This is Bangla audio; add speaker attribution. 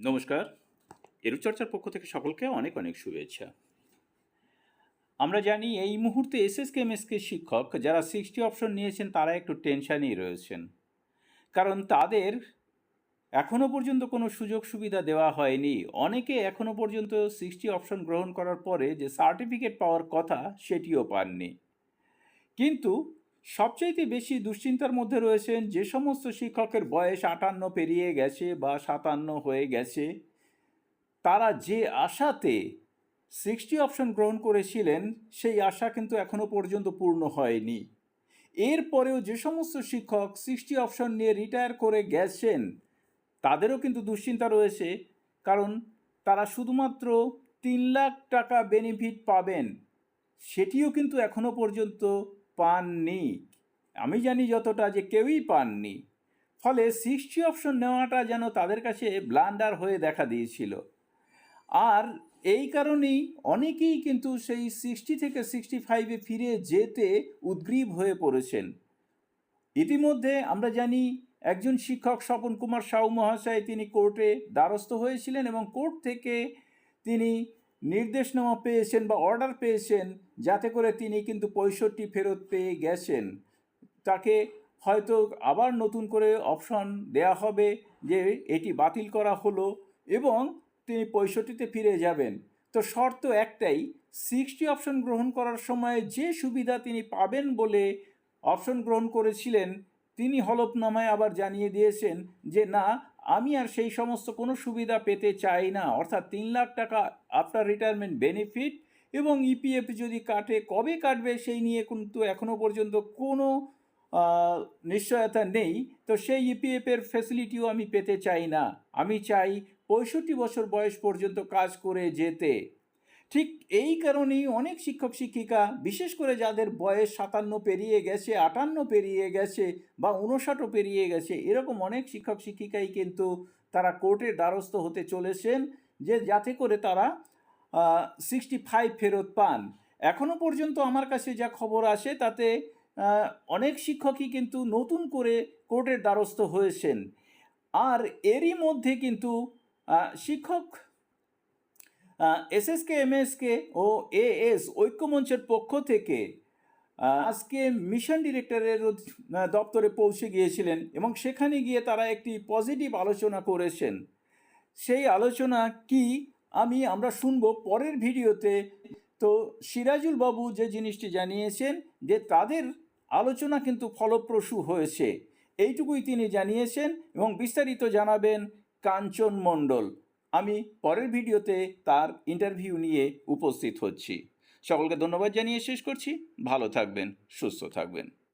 Speaker 1: নমস্কার। এরুচর্চার পক্ষ থেকে সকলকে অনেক অনেক শুভেচ্ছা। আমরা জানি এই মুহূর্তে sskmsk শিক্ষক যারা 60 অপশন নিয়েছেন তারা একটু টেনশানেই রয়েছেন, কারণ তাদের এখনও পর্যন্ত কোনো সুযোগ সুবিধা দেওয়া হয়নি। অনেকে এখনও পর্যন্ত 60 অপশন গ্রহণ করার পরে যে সার্টিফিকেট পাওয়ার কথা সেটিও পাননি। কিন্তু সবচাইতে বেশি দুশ্চিন্তার মধ্যে রয়েছেন যে সমস্ত শিক্ষকের বয়স 58 পেরিয়ে গেছে বা 57 হয়ে গেছে। তারা যে আশাতে 60 অপশন গ্রহণ করেছিলেন সেই আশা কিন্তু এখনও পর্যন্ত পূর্ণ হয়নি। এরপরেও যে সমস্ত শিক্ষক 60 অপশন নিয়ে রিটায়ার করে গেছেন তাদেরও কিন্তু দুশ্চিন্তা রয়েছে, কারণ তারা শুধুমাত্র 3 লাখ টাকা বেনিফিট পাবেন, সেটিও কিন্তু এখনও পর্যন্ত পাননি। আমি জানি যতটা, যে কেউই পাননি। ফলে 60 অপশন নেওয়াটা যেন তাদের কাছে ব্লান্ডার হয়ে দেখা দিয়েছিল। আর এই কারণেই অনেকেই কিন্তু সেই 60 থেকে 65-এ ফিরে যেতে উদ্গ্রীব হয়ে পড়েছেন। ইতিমধ্যে আমরা জানি একজন শিক্ষক স্বপন কুমার সাউ মহাশয় তিনি কোর্টে দ্বারস্থ হয়েছিলেন এবং কোর্ট থেকে তিনি নির্দেশনামা পেয়েছেন বা অর্ডার পেয়েছেন, যাতে করে তিনি কিন্তু 65 ফেরত পেয়ে গেছেন। তাকে হয়তো আবার নতুন করে অপশন দেয়া হবে যে এটি বাতিল করা হলো এবং তিনি 65-তে ফিরে যাবেন। তো শর্ত একটাই, 60 অপশন গ্রহণ করার সময় যে সুবিধা তিনি পাবেন বলে অপশন গ্রহণ করেছিলেন, তিনি হলফনামায় আবার জানিয়ে দিয়েছেন যে না, আমি আর সেই সমস্ত কোনো সুবিধা পেতে চাই না। অর্থাৎ 3 লাখ টাকা আফটার রিটায়ারমেন্ট বেনিফিট এবং ইপিএফ যদি কাটে, কবে কাটবে সেই নিয়ে কিন্তু এখনও পর্যন্ত কোনো নিশ্চয়তা নেই। তো সেই ইপিএফের ফ্যাসিলিটিও আমি পেতে চাই না। আমি চাই 65 বছর বয়স পর্যন্ত কাজ করে যেতে। ঠিক এই কারণেই অনেক শিক্ষক শিক্ষিকা, বিশেষ করে যাদের বয়স 57 পেরিয়ে গেছে, 58 পেরিয়ে গেছে বা 59ও পেরিয়ে গেছে, এরকম অনেক শিক্ষক শিক্ষিকাই কিন্তু তারা কোর্টের দ্বারস্থ হতে চলেছেন যে যাতে করে তারা 65 ফেরত পান। এখনও পর্যন্ত আমার কাছে যা খবর আসে তাতে অনেক শিক্ষকই কিন্তু নতুন করে কোর্টের দ্বারস্থ হয়েছেন। আর এরই মধ্যে কিন্তু শিক্ষক sskmsk ও এএস ঐক্যমঞ্চের পক্ষ থেকে আজকে মিশন ডিরেক্টরের দপ্তরে পৌঁছে গিয়েছিলেন এবং সেখানে গিয়ে তারা একটি পজিটিভ আলোচনা করেছেন। সেই আলোচনা কি আমরা শুনব পরের ভিডিওতে। তো সিরাজুল বাবু যে জিনিসটি জানিয়েছেন যে তাদের আলোচনা কিন্তু ফলপ্রসূ হয়েছে, এইটুকুই তিনি জানিয়েছেন এবং বিস্তারিত জানাবেন কাঞ্চন মণ্ডল। আমি পরের ভিডিওতে তার ইন্টারভিউ নিয়ে উপস্থিত হচ্ছি। সকলকে ধন্যবাদ জানিয়ে শেষ করছি। ভালো থাকবেন, সুস্থ থাকবেন।